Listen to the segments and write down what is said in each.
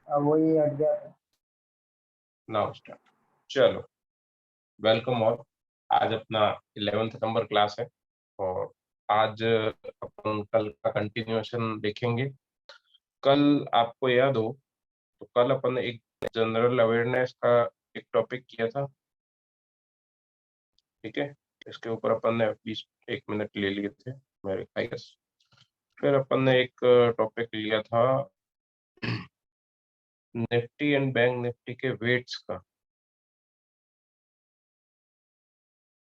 वही हट गया था। Now start. चलो, वेलकम ऑल। आज अपना 11th नंबर क्लास है और आज अपन कल का कंटिन्यूएशन देखेंगे। कल आपको याद हो तो कल अपन ने एक जनरल अवेयरनेस का एक टॉपिक किया था। ठीक है, इसके ऊपर अपन ने 20 1 मिनट ले लिए थे मेरे आई गेस। फिर अपन ने एक टॉपिक लिया था निफ्टी एंड बैंक निफ्टी के वेट्स का।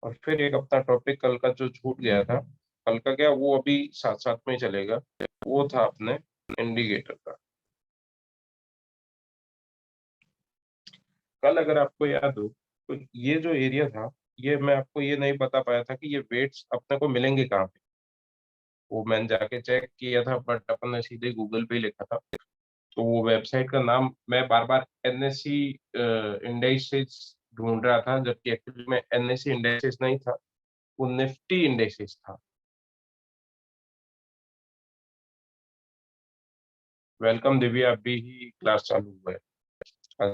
और फिर एक अपना टॉपिक कल का जो छूट गया था, कल का क्या वो अभी साथ साथ में ही चलेगा, वो था अपने इंडिकेटर का। कल अगर आपको याद हो तो ये जो एरिया था, ये मैं आपको ये नहीं बता पाया था कि ये वेट्स अपने को मिलेंगे कहाँ पे। वो मैंने जाके चेक किया था बट अपन ने सीधे गूगल पे ही लिखा था। तो वो वेबसाइट का नाम मैं बार बार एनएससी इंडेक्सेस ढूंढ रहा था, जबकि एक्चुअली में एनएससी इंडेक्सेस नहीं था, वो निफ्टी इंडेक्सेस था। वेलकम दिव्या, अभी ही क्लास चालू हुआ है।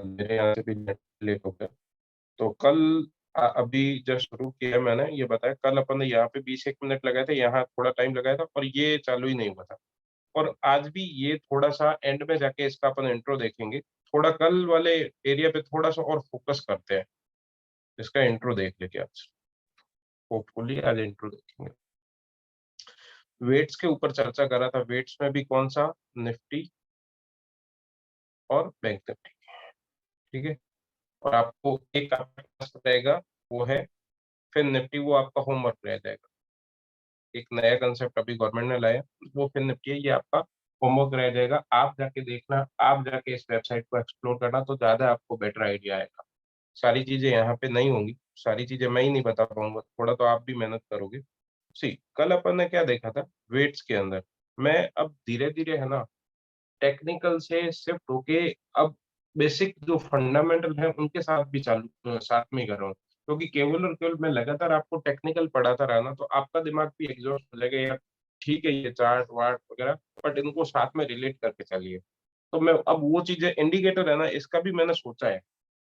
मेरे यहाँ से भी लेट हो गया। तो कल अभी जस्ट शुरू किया मैंने, ये बताया कल अपन ने यहाँ पे 20 1 मिनट लगाए थे, यहाँ थोड़ा टाइम लगाया था और ये चालू ही नहीं हुआ था। और आज भी ये थोड़ा सा एंड में जाके इसका अपन इंट्रो देखेंगे। थोड़ा कल वाले एरिया पे थोड़ा सा और फोकस करते हैं, इसका इंट्रो देख लेंगे आज। होपफुली आज इंट्रो देखेंगे। वेट्स के ऊपर चर्चा करा था, वेट्स में भी कौन सा, निफ्टी और बैंक निफ्टी। ठीक है, और आपको एक आपका task रहेगा, वो है फिर निफ्टी, वो आपका होमवर्क रह जाएगा। एक नया कंसेप्ट अभी गवर्नमेंट ने लाया, वो फिर निफ्टी है, ये आपका होमवर्क रह जाएगा। आप जाके देखना, आप जाके इस वेबसाइट को एक्सप्लोर करना, तो ज्यादा आपको बेटर आइडिया आएगा। सारी चीजें यहाँ पे नहीं होंगी, सारी चीजें मैं ही नहीं बता पाऊंगा, थोड़ा तो आप भी मेहनत करोगे। सी, कल अपन ने क्या देखा था वेट्स के अंदर। मैं अब धीरे धीरे है ना टेक्निकल से शिफ्ट होके अब बेसिक जो फंडामेंटल है उनके साथ भी साथ में ही कर रहा हूँ। क्योंकि केवल और केवल मैं लगातार आपको टेक्निकल पढ़ाता रहा ना, तो आपका दिमाग भी एग्जॉस्ट हो जाएगा यार। ठीक है, ये चार्ट वार्ट वगैरह, बट इनको साथ में रिलेट करके चलिए। तो मैं अब वो चीजें, इंडिकेटर है ना, इसका भी मैंने सोचा है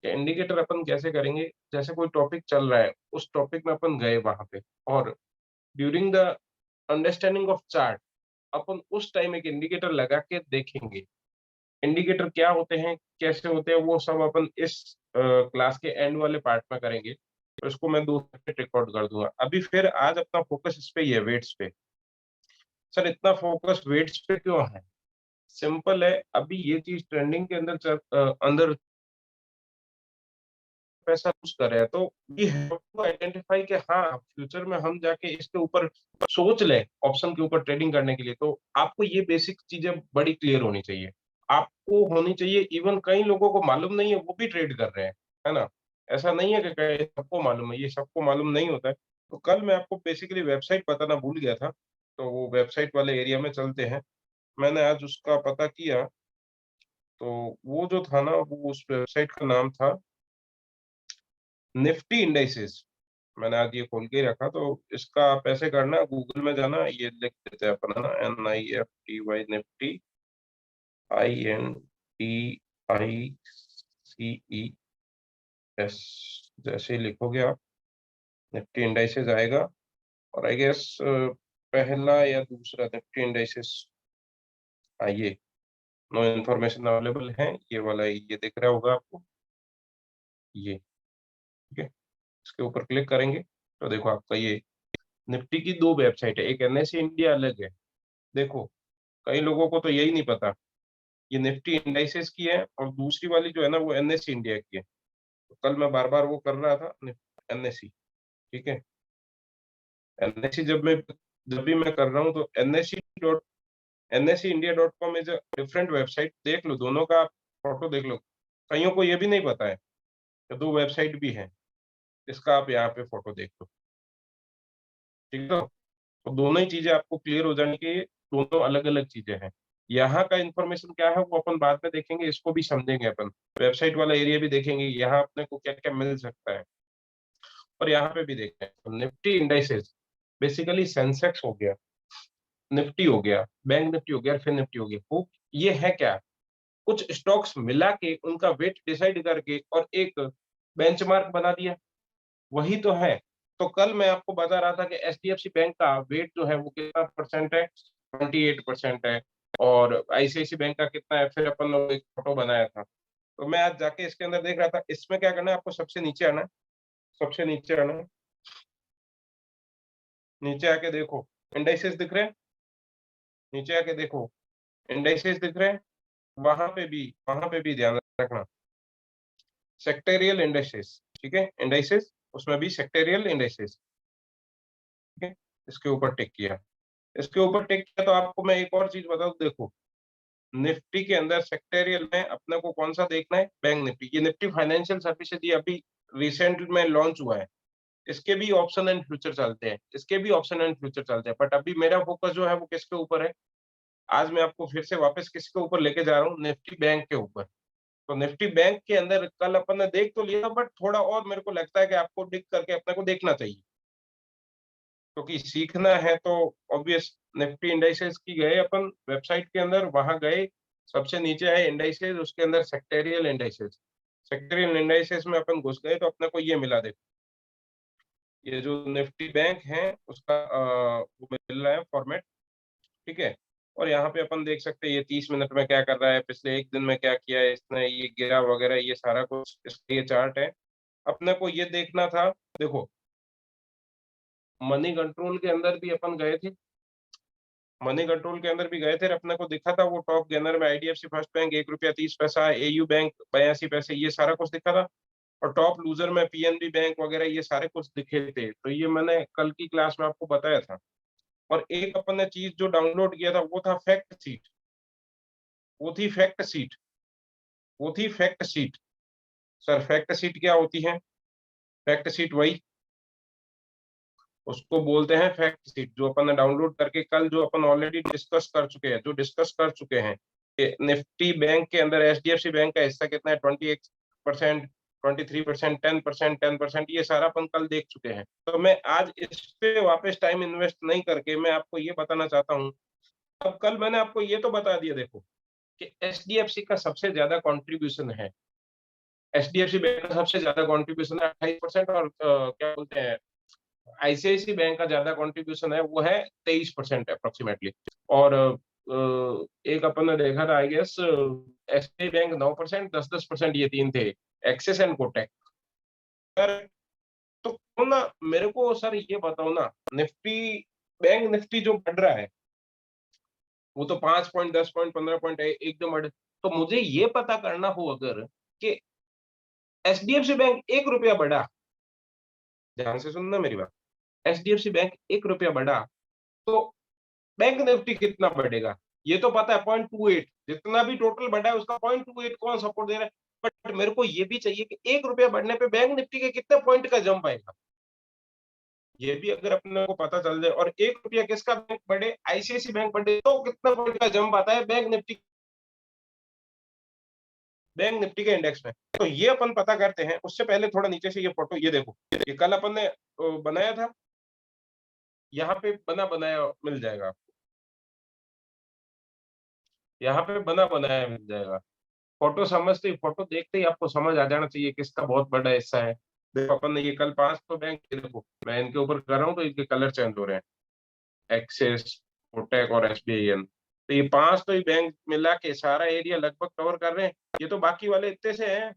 कि इंडिकेटर अपन कैसे करेंगे। जैसे कोई टॉपिक चल रहा है, उस टॉपिक में अपन गए वहां पे, और during the understanding of chart अपन उस टाइम एक इंडिकेटर लगा के देखेंगे। इंडिकेटर क्या होते हैं, कैसे होते हैं, वो सब अपन इस क्लास के एंड वाले पार्ट में करेंगे। तो इसको मैं 2 मिनट रिकॉर्ड कर दूंगा। अभी फिर आज अपना फोकस इस पे ही है, वेट्स पे। सर इतना फोकस वेट्स पे क्यों है? सिंपल है, अभी ये चीज ट्रेंडिंग के अंदर पैसा यूज कर रहे हैं, तो वी हैव टू आइडेंटिफाई कि हाँ फ्यूचर में हम जाके इसके ऊपर सोच लें ऑप्शन के ऊपर ट्रेडिंग करने के लिए। तो आपको ये बेसिक चीजें बड़ी क्लियर होनी चाहिए, आपको होनी चाहिए। इवन कई लोगों को मालूम नहीं है, वो भी ट्रेड कर रहे हैं, है ना। ऐसा नहीं है कि सबको मालूम है, ये सबको मालूम नहीं होता है। तो कल मैं आपको बेसिकली वेबसाइट बताना भूल गया था, तो वो वेबसाइट वाले एरिया में चलते हैं। मैंने आज उसका पता किया, तो वो जो था ना, वो उस वेबसाइट का नाम था निफ्टी इंडाइसेस। मैंने आज ये खोल के ही रखा, तो इसका आप ऐसे करना, गूगल में जाना, ये लिख देते हैं अपना ना, NIFTY, निफ्टी, INTICES। जैसे ही लिखोगे आप, निफ्टी इंडाइसेस आएगा। और आई गेस पहला या दूसरा निफ्टी इंडाइसेस, ये नो इन्फॉर्मेशन अवेलेबल है, ये वाला ये दिख रहा होगा आपको, ये। ठीक है, इसके ऊपर क्लिक करेंगे तो देखो आपका ये निफ्टी की 2 वेबसाइट है, एक NSE इंडिया अलग है। देखो, कई लोगों को तो यही नहीं पता, ये निफ्टी इंडाइसेस की है और दूसरी वाली जो है ना वो NSE इंडिया की है। तो कल मैं बार बार वो कर रहा था, NSE। ठीक है, NSE जब भी मैं कर रहा हूँ तो NSE India.com is a different website. देख लो दोनों का, फोटो देख लो। कईयों को ये भी नहीं पता है कि 2 वेबसाइट भी है, इसका आप यहाँ पे फोटो देख लो। ठीक है, तो दोनों ही चीजें आपको क्लियर हो जाने की, दोनों अलग अलग चीजें हैं। यहाँ का इंफॉर्मेशन क्या है वो अपन बाद में देखेंगे, इसको भी समझेंगे अपन। वेबसाइट वाला एरिया भी देखेंगे, यहाँ अपने को क्या क्या मिल सकता है। और यहाँ पे भी देखते हैं निफ्टी इंडाइसेस, बेसिकली सेंसेक्स हो गया, निफ्टी हो गया, बैंक निफ्टी हो गया, फिर निफ्टी हो गया। वो ये है क्या? कुछ स्टॉक्स मिला के उनका वेट डिसाइड करके और एक बेंचमार्क बना दिया, वही तो है। तो कल मैं आपको बता रहा था कि एचडीएफसी बैंक का वेट जो है वो कितना परसेंट है, 28% है, और आईसीआईसी बैंक का कितना है, फिर अपन लोग एक फोटो बनाया था। तो मैं आज जाके इसके अंदर देख रहा था, इसमें क्या करना है आपको, सबसे नीचे आना है, सबसे नीचे आना है, नीचे आके देखो इंडाइसेस दिख रहे हैं, नीचे आके देखो इंडाइसेस दिख रहे हैं, वहां पे भी ध्यान रखना, सेक्टेरियल इंडाइसेस, ठीक है, इंडाइसेस उसमें भी सेक्टेरियल इंडाइसेस, ठीक है, इसके ऊपर टिक किया, इसके ऊपर टिक किया। तो आपको मैं एक और चीज बताऊं, देखो निफ्टी के अंदर सेक्टेरियल में अपने को कौन सा देखना है, बैंक निफ्टी। ये निफ्टी फाइनेंशियल सर्विसेज ये अभी रिसेंट में लॉन्च हुआ है, इसके भी ऑप्शन एंड फ्यूचर चलते हैं, इसके भी ऑप्शन एंड फ्यूचर चलते हैं, बट अभी मेरा फोकस जो है वो किसके ऊपर है, आज मैं आपको फिर से वापस किसके ऊपर लेके जा रहा हूँ, निफ्टी बैंक के ऊपर। तो निफ्टी बैंक के अंदर कल अपन ने देख तो लिया, बट थोड़ा और मेरे को लगता है कि आपको डिक करके अपने को देखना चाहिए, क्योंकि सीखना है तो ऑब्वियस। निफ्टी इंडाइसेस की गए अपन वेबसाइट के अंदर, वहां गए, सबसे नीचे आए इंडाइसेस, उसके अंदर सेक्टेरियल इंडाइसेस, सेक्टेरियल इंडाइसेस में अपन घुस गए तो अपने को ये मिला, देखो ये जो निफ्टी बैंक है उसका वो मिल रहा है फॉर्मेट, ठीक है। और यहाँ पे अपन देख सकते हैं ये 30 मिनट में क्या कर रहा है, पिछले एक दिन में क्या किया है इसने, ये गिरा वगैरह, ये सारा कुछ इसका ये चार्ट है। अपने को ये देखना था, देखो मनी कंट्रोल के अंदर भी अपन गए थे, मनी कंट्रोल के अंदर भी गए थे, अपने को दिखा था वो टॉप गेनर में आईडीएफसी फर्स्ट बैंक 1 रुपया 30 पैसा, एयू बैंक 82 पैसे, ये सारा कुछ दिखा था। और टॉप लूजर में पीएनबी बैंक वगैरह ये सारे कुछ दिखे थे, तो ये मैंने कल की क्लास में आपको बताया था। और एक अपन ने चीज जो डाउनलोड किया था वो था फैक्ट सीट, वो थी फैक्ट सीट, वो थी fact seat. Sir fact seat क्या होती है, फैक्ट सीट वही, उसको बोलते हैं फैक्ट सीट, जो अपन ने डाउनलोड करके कल जो अपन ऑलरेडी डिस्कस कर चुके हैं, जो डिस्कस कर चुके हैं निफ्टी बैंक के अंदर एचडीएफसी बैंक का हिस्सा कितना है, 28%, 23%, 10%, 10%, ये सारा अपन कल देख चुके हैं। तो मैं आज इस पे वापस टाइम इन्वेस्ट नहीं करके मैं आपको ये बताना चाहता हूँ। अब कल मैंने आपको ये तो बता दिया, देखो कि एचडीएफसी का सबसे ज्यादा कॉन्ट्रीब्यूशन है, एचडीएफसी बैंक का सबसे ज्यादा कॉन्ट्रीब्यूशन है 28%, और क्या बोलते हैं आईसीआईसी बैंक का ज्यादा कंट्रीब्यूशन है, वो है 23% अप्रोक्सीमेटली। और एक अपन ने देखा था आई गेस एसबीआई बैंक 9%, 10-10% ये तीन थे, एक्सिस एंड कोटक। सर तो क्यों ना मेरे को सर ये बताओ ना, निफ्टी बैंक निफ्टी जो बढ़ रहा है वो तो 5 पॉइंट 10 पॉइंट 15 पॉइंट है एकदम बढ़, तो मुझे ये पता करना हो अगर कि एचडीएफसी बैंक 1 रुपया बढ़ा, ध्यान से सुनना मेरी बात, एचडीएफसी बैंक 1 रुपया बढ़ा तो बैंक निफ्टी कितना बढ़ेगा, ये तो पता है 0.28, जितना भी टोटल बढ़ा है उसका 0.28 कौन सपोर्ट दे रहा है। बट मेरे को ये भी चाहिए कि 1 रुपया बढ़ने पे बैंक निफ्टी के कितने पॉइंट का जंप आएगा, ये भी अगर अपने को पता चल जाए। और 1 रुपया किसका बैंक बढ़े, आईसीआईसी बैंक बढ़े तो कितना पॉइंट का जंप आता है बैंक निफ्टी के इंडेक्स में, तो ये अपन पता करते हैं। उससे पहले थोड़ा नीचे से ये फोटो ये देखो, ये कल अपन ने बनाया था, यहाँ पे बना बनाया मिल जाएगा, यहाँ पे बना बनाया मिल जाएगा। फोटो समझते ही, फोटो देखते ही आपको समझ आ जाना चाहिए किसका बहुत बड़ा हिस्सा है। देखो अपन ने ये कल 5 तो बैंक, देखो मैं इनके ऊपर कर रहा हूँ तो इनके कलर चेंज हो रहे हैं, एक्सिस, कोटक और एसबीआई। तो ये 5 तो ये बैंक मिला के सारा एरिया लगभग कवर कर रहे हैं, ये तो बाकी वाले इतने से हैं,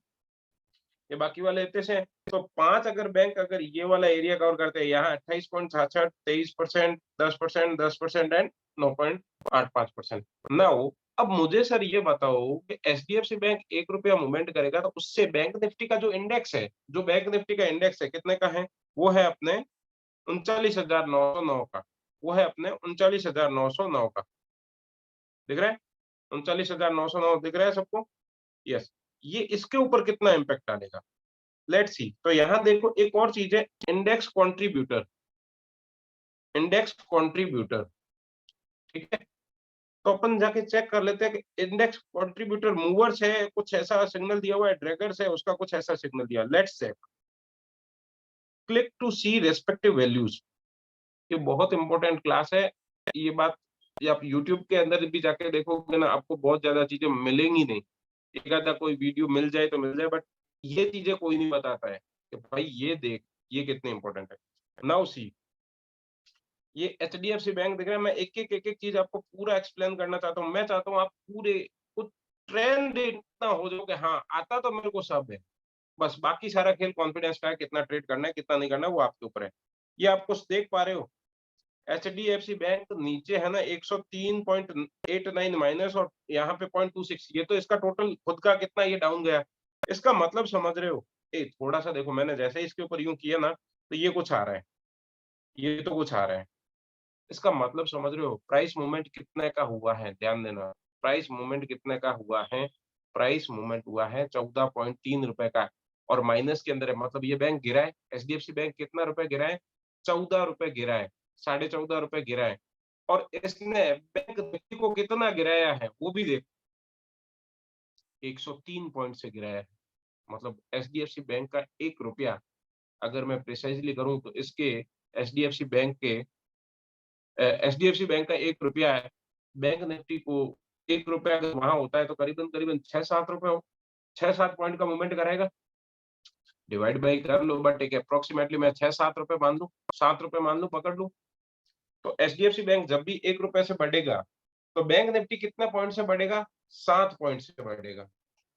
ये बाकी वाले इतने से हैं। तो 5 अगर बैंक अगर ये वाला एरिया कवर करते हैं, यहाँ 28.66, 23%, 10%, 10% एंड 9.85%। नाउ अब मुझे सर ये बताओ कि एचडीएफसी बैंक 1 रुपया मूवमेंट करेगा तो उससे बैंक निफ्टी का जो इंडेक्स है, जो बैंक निफ्टी का इंडेक्स है कितने का है, वो है अपने 39,909 का, वो है अपने 39,909 का, दिख रहा है 39,909 दिख रहा है सबको, यस। ये इसके ऊपर कितना इम्पैक्ट डालेगा, लेट्स सी। तो यहाँ देखो एक और चीज है, इंडेक्स कंट्रीब्यूटर, इंडेक्स कंट्रीब्यूटर, ठीक है। तो अपन जाके चेक कर लेते हैं कि इंडेक्स कंट्रीब्यूटर मूवर्स है, कुछ ऐसा सिग्नल दिया हुआ है, ड्रैगर्स है उसका कुछ ऐसा सिग्नल दिया, let's check, click to see respective values. ये बहुत इंपॉर्टेंट क्लास है, ये बात ये आप यूट्यूब के अंदर भी जाके देखोगे ना आपको बहुत ज्यादा चीजें मिलेंगी नहीं, एक आधा कोई वीडियो मिल जाए तो मिल जाए, बट ये चीजें कोई नहीं बताता है कि भाई ये देख, ये कितने इंपॉर्टेंट है। नाउ सी, ये एचडीएफसी बैंक दिख रहा है, मैं एक-एक चीज़ आपको पूरा एक्सप्लेन करना चाहता हूँ। मैं चाहता हूँ आप पूरे कुछ ट्रेंड इतना हो जाओ कि हाँ, आता तो मेरे को सब है। बस बाकी सारा खेल कॉन्फिडेंस का है, कितना ट्रेड करना है, कितना नहीं करना है, वो आपके ऊपर है। ये आप कुछ देख पा रहे हो? एचडीएफसी बैंक नीचे है ना 103.89 माइनस और यहाँ पे 0.26, ये तो इसका टोटल खुद का कितना ये डाउन गया। इसका मतलब समझ रहे हो? थोड़ा-सा देखो, मैंने जैसे ही इसके ऊपर यूँ किया ना, तो ये कुछ आ रहा है, ये तो कुछ आ रहा है। इसका मतलब समझ रहे हो? प्राइस मूवमेंट कितने का हुआ है, ध्यान देना। प्राइस मूवमेंट कितने का हुआ है? प्राइस मूवमेंट हुआ है ₹14.3 का और माइनस के अंदर है, मतलब ये बैंक गिरा है। एचडीएफसी बैंक कितना रुपए गिरा है? ₹14 गिरा है, साढ़े ₹14 गिरा है और इसने बैंक निफ्टी को कितना गिराया है, वो भी देखो, 103 पॉइंट से गिराया है। मतलब एचडीएफसी बैंक का ₹1, अगर मैं प्रिसाइज़ली करूँ तो इसके एचडीएफसी बैंक के एचडीएफसी बैंक का ₹1 है, बैंक निफ्टी को ₹1 अगर वहाँ होता है तो करीबन-करीबन 6-7 रुपए हो 6-7 पॉइंट का मूवमेंट कराएगा। डिवाइड बाय कर लो, बट एक एप्रोक्सिमेटली मैं 6-7 रुपए मान लूँ, ₹7 मान लूँ, पकड़ लूँ। तो एचडीएफसी बैंक जब भी ₹1 से बढ़ेगा, तो बैंक निफ्टी कितने पॉइंट से बढ़ेगा? 7 पॉइंट से बढ़ेगा।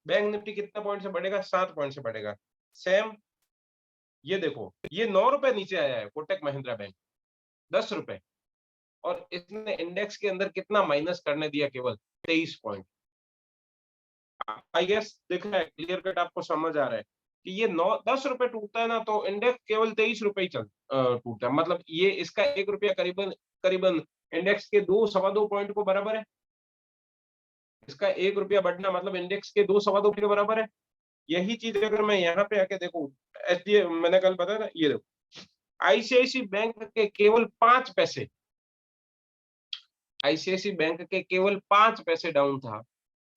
बैंक निफ्टी कितने पॉइंट से बढ़ेगा? 7 पॉइंट से बढ़ेगा। सेम ये देखो, ये ₹9 नीचे आया है कोटक महिंद्रा बैंक, ₹10 और इसने इंडेक्स के अंदर कितना माइनस करने दिया? केवल 23 पॉइंट। आई गेस दिख रहा है, क्लियर कट आपको समझ आ रहा है कि ये 9 ₹10 टूटता है ना तो इंडेक्स केवल ₹23 ही टूटता है। मतलब ये इसका ₹1 करीबन करीबन इंडेक्स के 2 सवा 2 पॉइंट को बराबर है। इसका ₹1 बढ़ना मतलब इंडेक्स के 2 सवा 2 के बराबर है। यही चीज़ अगर मैं यहाँ पे आके देखूँ, एचडीए मैंने कल बताया ना, ये देखो, आईसीआईसी बैंक के केवल 5 पैसे, आईसीआईसी बैंक के केवल 5 पैसे डाउन था।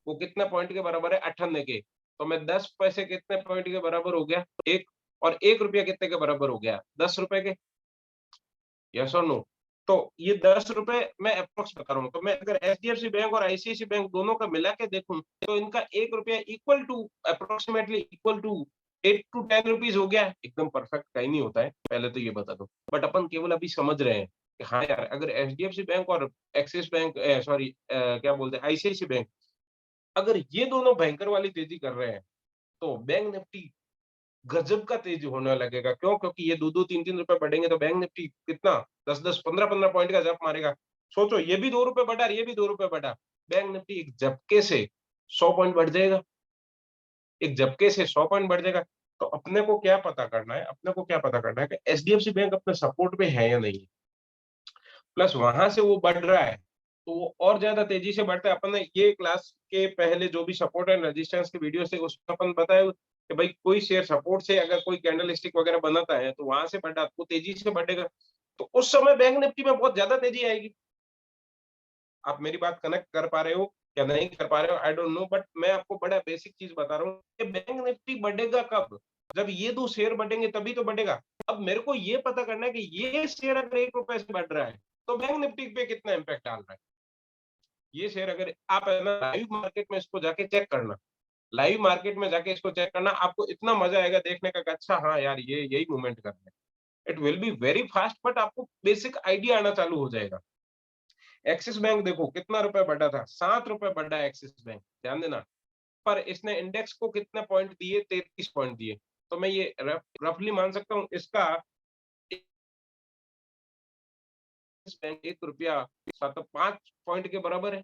वो कितने पॉइंट के बराबर है? 98 के। तो मैं 10 पैसे कितने पॉइंट के बराबर हो गया? 1 और ₹1 कितने के बराबर हो गया? ₹10 के। यस और नो? तो ये ₹10 मैं एप्रॉक्स बता रहा हूँ। तो मैं अगर एचडीएफसी बैंक और आईसीआईसी बैंक दोनों का मिला के देखूँ, तो इनका ₹1 equal to approximately equal to 8 to 10 rupees हो गया। एकदम परफेक्ट कहीं नहीं होता है, पहले तो ये बता दूँ। बट अपन केवल अभी समझ रहे हैं कि हाँ यार, अगर एचडीएफसी बैंक और एक्सिस बैंक सॉरी क्या बोलते हैं, आईसीआईसी बैंक, अगर ये दोनों भयंकर वाली तेज़ी कर रहे हैं, तो बैंक निफ्टी गजब का तेज होने लगेगा। क्यों? क्योंकि ये 2-2 3-3 रुपए बढ़ेंगे तो बैंक निफ्टी कितना 10-10 15-15 पॉइंट का जंप मारेगा। सोचो, ये भी ₹2 बढ़ा और ये भी ₹2 बढ़ा। बैंक निफ्टी एक झटके से 100 पॉइंट बढ़ जाएगा। एक झटके से 100 पॉइंट बढ़ जाएगा। तो अपने को क्या पता करना है? अपने को क्या पता करना है कि एचडीएफसी बैंक अपने सपोर्ट पे है या नहीं? प्लस वहां से वो बढ़ रहा है, तो वो और ज्यादा तेजी से बढ़ता है। अपन ने ये क्लास के पहले जो भी सपोर्ट एंड रेजिस्टेंस की वीडियो थे उसमें अपन बताया कि भाई कोई शेयर सपोर्ट से अगर कोई कैंडल स्टिक वगैरह बनाता है तो वहां से बढ़ा वो तेजी से बढ़ेगा, तो उस समय बैंक निफ्टी में बहुत ज्यादा तेजी आएगी। आप मेरी बात कनेक्ट कर पा रहे हो या नहीं कर पा रहे हो, आई डोंट नो, बट मैं आपको बड़ा बेसिक चीज बता रहा हूँ कि बैंक निफ्टी बढ़ेगा कब? जब ये दो शेयर बढ़ेंगे तभी तो बढ़ेगा। अब मेरे को ये पता करना है कि ये शेयर अगर ₹1 से बढ़ रहा है तो बैंक निफ्टी पे कितना इम्पैक्ट डाल रहा है। ये शेयर अगर आप है ना लाइव मार्केट में इसको जाके चेक करना, लाइव मार्केट में जाके इसको चेक करना, आपको इतना मजा आएगा देखने का कि अच्छा हाँ यार, ये यही मूवमेंट कर रहा है। It will be very fast, but आपको बेसिक आइडिया आना चालू हो जाएगा। एक्सिस बैंक देखो कितना रुपए बढ़ा था, ₹7 बढ़ा है एक्सिस बैंक, ध्यान देना। पर इसने इंडेक्स को कितने पॉइंट दिए? 33 पॉइंट दिए। तो मैं ये रफली मान सकता हूँ इसका एक्सिस बैंक ₹1 सात 5 पॉइंट के बराबर है।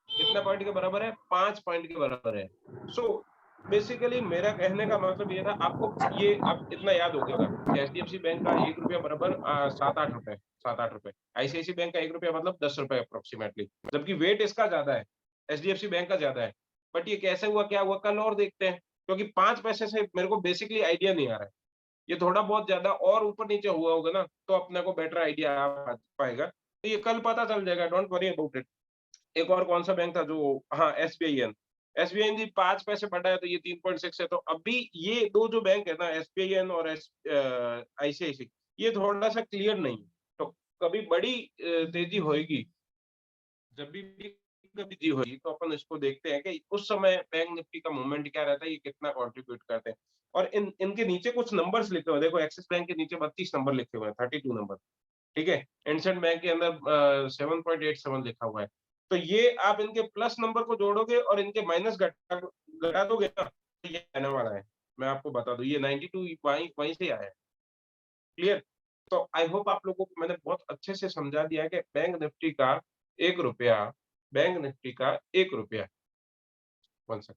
कितने पॉइंट के बराबर है? 5 पॉइंट के बराबर है। सो बेसिकली मेरा कहने का मतलब ये था, आपको ये अब इतना याद हो गया कि एचडीएफसी बैंक का ₹1 बराबर 7-8 रुपए, 7-8 रुपए। आईसीआईसी बैंक का ₹1 मतलब ₹10 अप्रोक्सीमेटली, जबकि वेट इसका ज्यादा है, एचडीएफसी बैंक का ज्यादा है। बट ये कैसे हुआ, क्या हुआ, कल और देखते हैं, क्योंकि 5 पैसे से मेरे को बेसिकली आइडिया नहीं आ रहा है। ये थोड़ा बहुत ज्यादा और ऊपर नीचे हुआ होगा ना, तो अपने को बेटर आइडिया आ पाएगा। तो ये कल पता चल जाएगा, डोंट वरी अबाउट इट। एक और कौन सा बैंक था जो, हाँ, एसबीआईएन। एसबीआईएन जी 5 पैसे बढ़ा है तो ये 3.6 है। तो अभी ये दो जो बैंक है ना, एसबीआईएन और आईसीआईसी, ये थोड़ा सा क्लियर नहीं है। तो कभी बड़ी तेजी होएगी, जब भी कभी दी होगी तो अपन इसको देखते हैं कि उस समय बैंक निफ्टी का मूवमेंट क्या रहता है, ये कितना कंट्रीब्यूट करते हैं। और इनके नीचे कुछ नंबर्स लिखे हुए हैं, देखो एक्सिस बैंक के नीचे 32 नंबर लिखे हुए हैं, 32 नंबर, ठीक है। इंडसइंड बैंक के अंदर 7.87 लिखा हुआ है। तो ये आप इनके प्लस नंबर को जोड़ोगे और इनके माइनस घटा दोगे ना, तो ये आने वाला है। मैं आपको बता दूं, ये 92 वहीं वहीं से आया है। क्लियर? तो आई होप आप लोगों को मैंने बहुत अच्छे से समझा दिया है कि ₹1 बैंक निफ्टी का ₹1 1 सेकंड।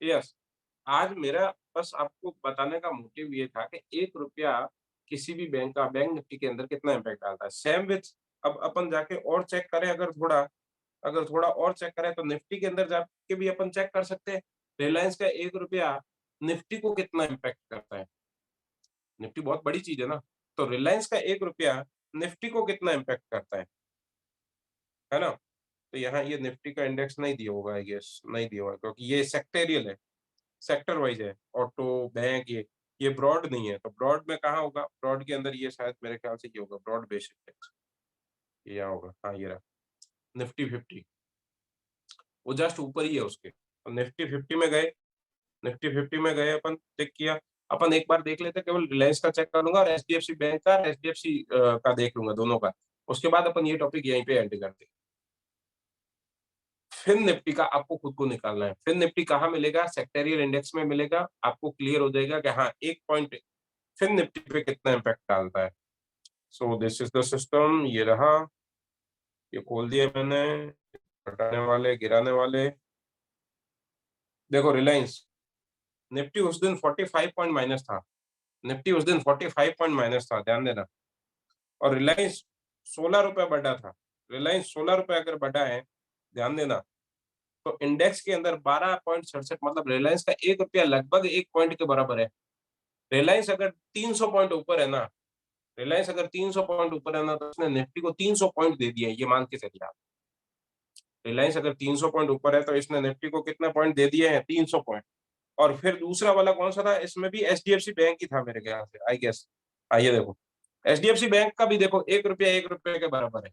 यस, आज मेरा बस आपको बताने का मोटिव ये था कि ₹1 किसी भी बैंक का बैंक निफ्टी के अंदर कितना इम्पैक्ट डालता है। सेम विथ, अब अपन जाके और चेक करें, अगर थोड़ा और चेक करें तो निफ्टी के अंदर जाके भी अपन चेक कर सकते हैं। रिलायंस का ₹1 निफ्टी को कितना इम्पैक्ट करता है। निफ्टी बहुत बड़ी चीज़ है ना, तो रिलायंस का ₹1 निफ्टी को कितना इम्पैक्ट करता है ना? तो यहाँ ये निफ्टी का इंडेक्स नहीं दिया होगा, आई गेस नहीं दिया होगा, क्योंकि ये सेक्टोरियल है, सेक्टर वाइज़ है। ऑटो, बैंक, ये ब्रॉड नहीं है, तो ब्रॉड में कहाँ होगा? ब्रॉड के अंदर ये शायद मेरे ख्याल से ये होगा, ब्रॉड बेस्ड इंडेक्स, ये यहाँ होगा। हाँ, ये रहा, निफ्टी 50, वो जस्ट ऊपर ही है उसके। तो निफ्टी 50 में गए, अपन चेक किया। अपन एक बार देख लेते हैं, केवल रिलायंस का चेक कर लूँगा और एचडीएफसी बैंक का, एचडीएफसी का देख लूँगा, दोनों का। उसके बाद अपन ये टॉपिक यहीं पे एंड करते हैं। फिन निफ्टी का आपको खुद को निकालना है। फिन निफ्टी कहाँ मिलेगा? सेक्टोरियल इंडेक्स में मिलेगा। आपको क्लियर हो जाएगा कि हाँ, 1 पॉइंट फिन निफ्टी पे कितना इम्पैक्ट डालता है। So this is the system, ये रहा, ये खोल दिया मैंने, घटाने वाले, गिराने वाले। देखो रिलायंस, निफ्टी उस दिन 45 पॉइंट माइनस था। निफ्टी उस दिन 45 पॉइंट माइनस था, ध्यान देना। और रिलायंस ₹16 बढ़ा था। रिलायंस ₹16 अगर बढ़ा है, ध्यान देना, तो इंडेक्स के अंदर 12.67, मतलब रिलायंस का ₹1 लगभग 1 पॉइंट के बराबर है। रिलायंस अगर 300 पॉइंट ऊपर है ना, रिलायंस अगर 300 पॉइंट ऊपर है ना, तो उसने निफ्टी को 300 पॉइंट दे दिए हैं, ये मान के चलिए आप। रिलायंस अगर 300 पॉइंट ऊपर है, तो इसने निफ्टी को कितने पॉइंट दे दिए हैं? 300 पॉइंट। और फिर दूसरा वाला कौन-सा था? इसमें भी एचडीएफसी बैंक ही था मेरे ख्याल से, आई गेस। हाँ, ये देखो, एचडीएफसी बैंक का भी देखो ₹1 के बराबर है।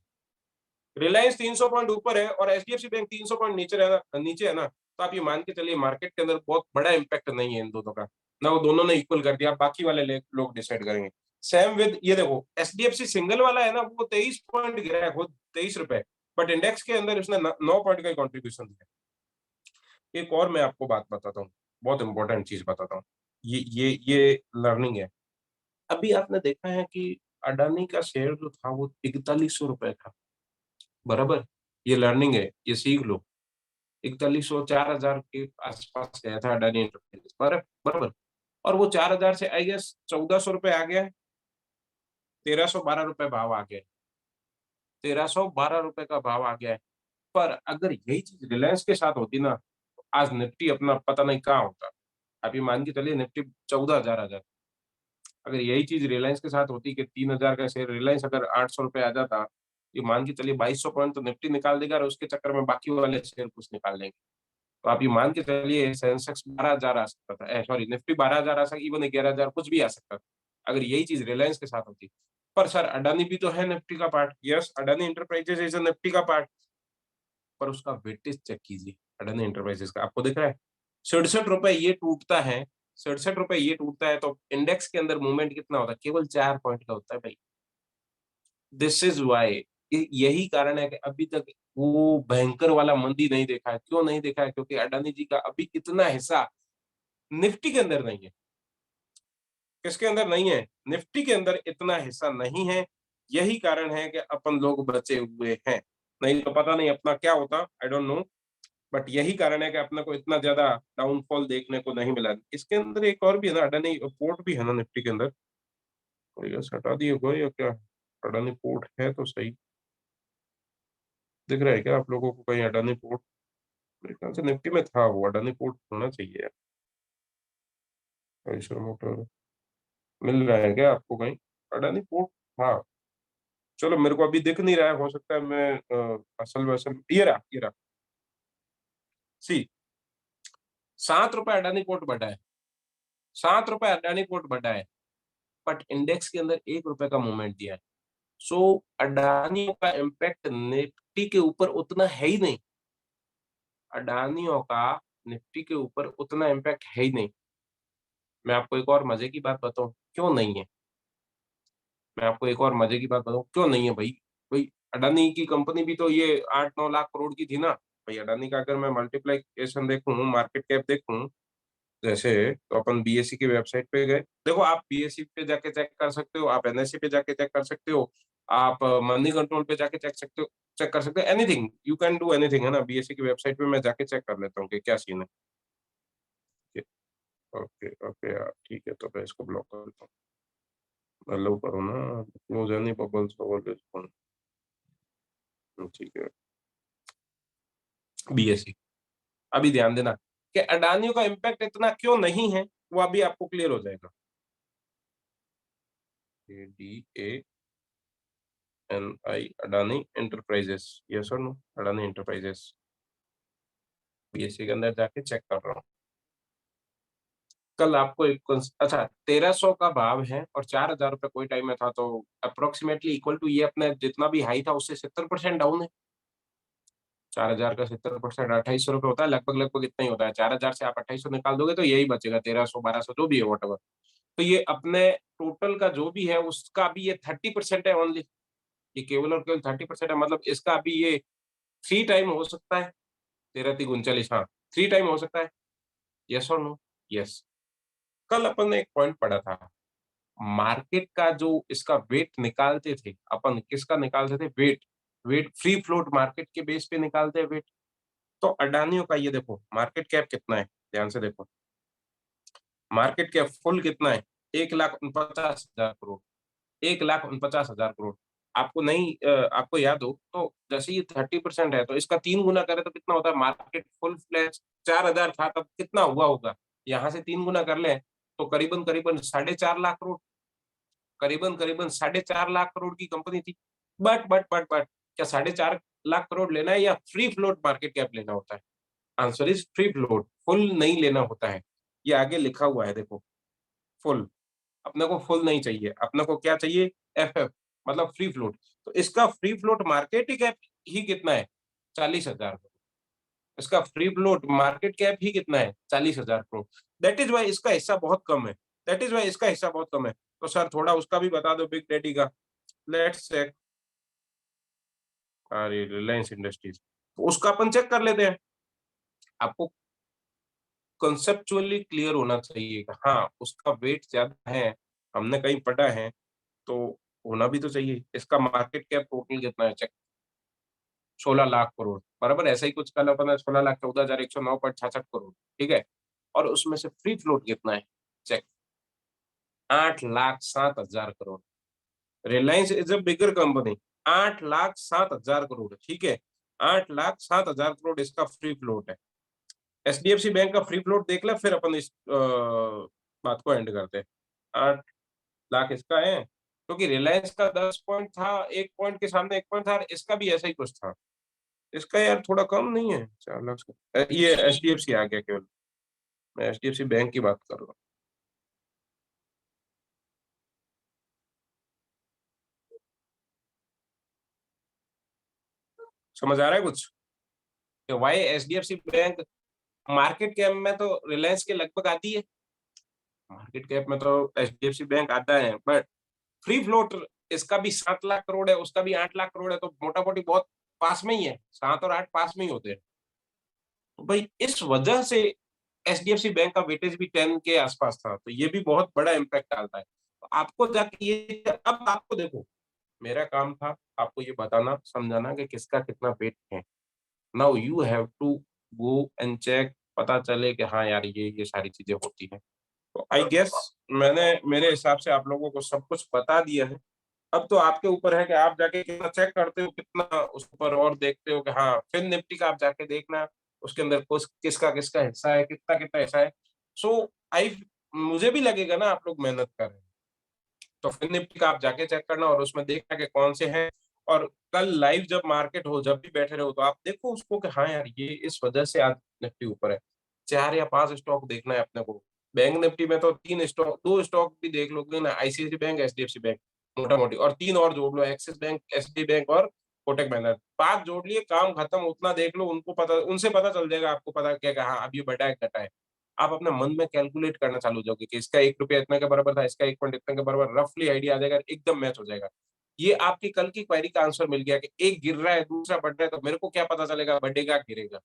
रिलायंस 300 पॉइंट ऊपर है और एचडीएफसी बैंक 300 पॉइंट नीचे है ना, तो आप ये मान के चलिए मार्केट के अंदर बहुत बड़ा इम्पैक्ट नहीं है इन दोनों का। ना वो दोनों ने इक्वल कर दिया, बाकी वाले लोग डिसाइड करेंगे। सेम विद ये देखो, एचडीएफसी सिंगल वाला है ना, वो 23 पॉइंट गिरा है खुद, ₹23, बट इंडेक्स के अंदर उसने 9 पॉइंट का कंट्रीब्यूशन दिया। एक और मैं आपको बात बताता हूँ, बहुत इंपॉर्टेंट चीज़ बताता हूँ। ये लर्निंग है। अभी आपने देखा है कि अडानी का शेयर जो था वो ₹4100 था, बराबर? ये लर्निंग है, ये सीख लो। 4100 4000 के आस-पास गया था अडानी एंटरप्राइजेज़, बराबर? और वो 4000 से आई गेस ₹1400 आ गया है, ₹1312 भाव आ गया है। ₹1312 का भाव आ गया है। पर अगर यही चीज़ रिलायंस के साथ होती ना, तो आज निफ्टी अपना पता नहीं कहाँ होता। आप ये मान के चलिए निफ्टी 14,000 आ जाता। अगर यही चीज़ रिलायंस के साथ होती कि 3000 का शेयर रिलायंस अगर ₹800 आ जाता, ये मान के चलिए 2200 पॉइंट तो निफ्टी निकाल देगा और उसके चक्कर में बाकी वाले शेयर कुछ निकाल लेंगे। तो आप ये मान के चलिए सेंसेक्स 12,000 आ सकता था, सॉरी निफ्टी 12,000 आ सकता, इवन 11,000 कुछ भी आ सकता था, अगर यही चीज़ रिलायंस के साथ होती। पर सर अडानी भी तो है निफ्टी का part, yes Adani enterprises is a Nifty का पार्ट, पर उसका वेटेज चेक कीजिए अडानी एंटरप्राइजेज़ का, आपको दिख रहा है? ₹67 ये टूटता है, ₹67 ये टूटता है तो इंडेक्स के अंदर मूवमेंट कितना होता है? केवल 4 पॉइंट का होता है भाई। दिस इज़ व्हाई, यही कारण है कि अभी तक वो भयंकर वाला मंदी नहीं देखा है। क्यों नहीं देखा है? क्योंकि अडानी जी का अभी इतना हिस्सा निफ्टी के अंदर नहीं है। किसके अंदर नहीं है? निफ्टी के अंदर इतना हिस्सा नहीं है। यही कारण है कि अपन लोग बचे हुए हैं। नहीं तो पता नहीं अपना क्या होता, आई डोंट नो। बट यही कारण है कि अपने को इतना ज़्यादा डाउनफॉल देखने को नहीं मिला। इसके अंदर एक और भी है ना, अडानी पोर्ट भी है ना निफ्टी के अंदर। और ये हटा दिए होगा या क्या? अडानी पोर्ट है तो सही। दिख रहा है क्या आप लोगों को कहीं अडानी पोर्ट? मेरे ख्याल से निफ्टी में था वो, अडानी पोर्ट होना चाहिए यार। आइशर मोटर। मिल रहा है क्या आपको कहीं अडानी पोर्ट? हाँ, चलो मेरे को अभी दिख नहीं रहा है, हो सकता है मैं असल वसल ये रहा सी। 7 रुपए अडानी पोर्ट बढ़ा है, 7 रुपए अडानी पोर्ट बढ़ा है, बट इंडेक्स के अंदर 1 रुपए का मूवमेंट दिया है। सो अडानियों का इम्पैक्ट निफ्टी के ऊपर उतना है ही नहीं, अडानियों का निफ्टी के ऊपर उतना इम्पैक्ट है ही नहीं। मैं आपको एक और मजे की बात बताऊं क्यों नहीं है, मैं आपको एक और मजे की बात बताऊं क्यों नहीं है भाई। भाई अडानी की कंपनी भी तो ये 8-9 लाख करोड़ की थी ना। भाई अडानी का अगर मैं मल्टीप्लिकेशन देखूं, मार्केट कैप देखूं जैसे, तो अपन बीएसई की वेबसाइट पे गए, देखो आप बीएसई पे जाके चेक कर सकते हो, आप एनएसई पे जाके चेक कर सकते हो, आप मनी कंट्रोल पे जाके चेक कर सकते हो, anything you can do anything, है ना। बीएसई की वेबसाइट पे मैं जाके चेक कर लेता हूँ कि क्या सीन है। ओके ओके यार, ठीक है, तो मैं इसको ब्लॉक कर देता हूँ, अलाउ करो ना, close any bubbles over this one. ठीक है, बीएसई। अभी ध्यान देना कि अडानियों का इम्पैक्ट इतना क्यों नहीं है, वो अभी आपको क्लियर हो जाएगा। ADANI अडानी एंटरप्राइजेस, यस और नो, अडानी एंटरप्राइजेस, बीएससी के अंदर जाके चेक कर रहा हूँ। कल आपको एक अच्छा 1300 का भाव है और 4000 रुपये कोई टाइम में था, तो अप्रोक्सीमेटली इक्वल टू ये अपने जितना भी हाई था उससे 70% डाउन है। 4000 का 70% 2800 रुपये होता है, लगभग लगभग इतना ही होता है। 4000 से आप 2800 निकाल दोगे तो यही बचेगा, 1300 1200 जो भी है वॉट एवर। तो ये अपने टोटल का जो भी है उसका भी ये 30% है ओनली, ये केवल और केवल 30% है। मतलब इसका अभी ये 3 टाइम हो सकता है, 13×3 = 39, हाँ 3 टाइम हो सकता है। यस और नो? यस। कल अपन ने एक पॉइंट पढ़ा था, मार्केट का जो इसका वेट निकालते थे अपन, किसका निकालते थे weight? Weight free float market के बेस पे निकालते हैं वेट। तो अडानियों का ये देखो मार्केट कैप कितना है, ध्यान से देखो, मार्केट कैप फुल कितना है, 1,49,000 करोड़, 1,49,000 करोड़। आपको नहीं आपको याद हो तो जैसे ये 30% है तो इसका 3 गुना करे तो कितना होता है, मार्केट फुल फ्लैश 4,000 था तब कितना हुआ होगा, यहाँ से 3 गुना कर ले तो करीबन करीबन 4.5 लाख करोड़, करीबन करीबन 4.5 लाख करोड़ की कंपनी थी। बट क्या 4.5 लाख करोड़ लेना है या फ्री फ्लोट मार्केट कैप लेना होता है? Answer is free float, full नहीं लेना होता है। ये आगे लिखा हुआ है देखो, फुल। अपने को फुल नहीं चाहिए, अपने को क्या चाहिए, एफएफ, मतलब फ्री फ्लोट। तो इसका फ्री फ्लोट मार्केट कैप ही कितना है, 40,000 करोड़। इसका फ्री फ्लोट मार्केट कैप ही कितना है, 40,000 करोड़। दैट इज वाई इसका हिस्सा बहुत कम है, दैट इज वाई इसका हिस्सा बहुत कम है। तो सर थोड़ा उसका भी बता दो, बिग डैडी का। लेट्स चेक, अरे रिलायंस इंडस्ट्रीज, तो उसका अपन चेक कर लेते हैं। आपको कंसेप्चुअली क्लियर होना चाहिए कि हाँ उसका वेट ज्यादा है, हमने कहीं पढ़ा है, तो होना भी तो चाहिए। इसका मार्केट कैप टोटल कितना है, चेक, 16 लाख करोड़, बराबर ऐसा ही कुछ कल अपन ने 16,14,109.66 करोड़, ठीक है। और उसमें से फ्री फ्लोट कितना है, check, 8,07,000 crore. Reliance is a bigger company, 8,07,000 crore, ठीक है, 8,07,000 करोड़ इसका फ्री फ्लोट है। एचडीएफसी बैंक का फ्री फ्लोट देख ले, फिर अपन इस बात को एंड करते हैं। 8 लाख इसका है, क्योंकि रिलायंस का 10 पॉइंट था, 1 पॉइंट के सामने 1 पॉइंट था, इसका भी ऐसा ही कुछ था। इसका यार थोड़ा कम नहीं है, 4 लाख से। ये एचडीएफसी आ गया केवल, मैं एचडीएफसी बैंक की बात कर रहा हूँ। समझ आ रहा है कुछ, कि why HDFC bank market cap में तो रिलायंस के लगभग आती है, मार्केट कैप में तो एचडीएफसी बैंक आता है, बट फ्री फ्लोट इसका भी 7 लाख करोड़ है, उसका भी 8 लाख करोड़ है, तो मोटा मोटी बहुत पास में ही है, 7 और 8 पास में ही होते हैं। तो भाई इस वजह से एचडीएफसी बैंक का वेटेज भी 10 के आसपास था, तो ये भी बहुत बड़ा इम्पैक्ट डालता है। तो आपको जाके ये, अब आपको देखो, मेरा काम था आपको ये बताना समझाना कि किसका कितना वेट है। Now you have to go and check, पता चले कि हाँ यार ये सारी चीजें होती हैं। तो आई गेस मैंने मेरे हिसाब से आप लोगों को सब कुछ बता दिया है। अब तो आपके ऊपर है कि आप जाके कितना चेक करते हो, कितना उस पर और देखते हो कि हाँ फिर निफ्टी का आप जाके देखना उसके अंदर कुछ किसका किसका हिस्सा है, कितना कितना हिस्सा है। सो आई मुझे भी लगेगा ना आप लोग मेहनत कर रहे हैं, तो फिन निफ्टी का आप जाके चेक करना और उसमें देखना कि कौन से हैं, और कल लाइव जब मार्केट हो, जब भी बैठे रहो, तो आप देखो उसको कि हाँ यार, ये इस वजह से आज निफ्टी ऊपर है। 4 या 5 स्टॉक देखना है अपने को। बैंक निफ्टी में तो 3 स्टॉक, 2 स्टॉक भी देख लोगे ना, आईसीआईसी बैंक, एचडीएफसी बैंक, मोटा-मोटी, और 3 और जोड़ लो, एक्सिस बैंक, एसबीआई बैंक और कोटक महिंद्रा। 5 जोड़ लिए, काम खत्म, उतना देख लो, उनको पता, उनसे पता चल जाएगा आपको, पता क्या, हाँ, अब ये बढ़ा है, घटा है। आप अपने मन में कैलकुलेट करना चालू हो जाओगे कि इसका ₹1 इतने के बराबर था, इसका 1 पॉइंट इतने के बराबर, रफली आइडिया आ जाएगा, एकदम मैच हो जाएगा। ये आपकी कल की क्वेरी का आंसर मिल गया कि एक गिर रहा है, दूसरा बढ़ रहा है, तो मेरे को क्या पता चलेगा बढ़ेगा, गिरेगा।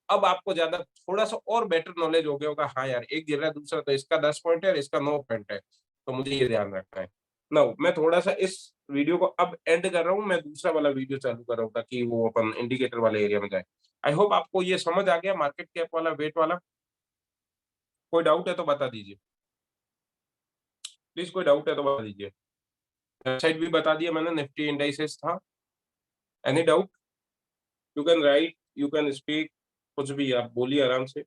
अब आपको ज़्यादा थोड़ा-सा और बेटर नॉलेज हो गया होगा, हाँ यार, एक गिर रहा है, दूसरा, तो इसका 10 पॉइंट है और इसका 9 पॉइंट है, तो मुझे ये ध्यान रखना है। नाउ मैं थोड़ा-सा इस वीडियो को अब एंड कर रहा हूँ, मैं दूसरा वाला वीडियो चालू कर रहा हूँ ताकि वो अपन इंडिकेटर वाले एरिया में जाएँ। आई होप आपको ये समझ आ गया, मार्केट कैप वाला, वेट वाला। कोई डाउट है तो बता दीजिए। प्लीज़ कोई डाउट है तो बता दीजिए। वेबसाइट भी बता दिया मैंने, निफ्टी इंडाइसेस था। Any doubt? You can write, you can speak, कुछ भी आप बोलिए आराम से।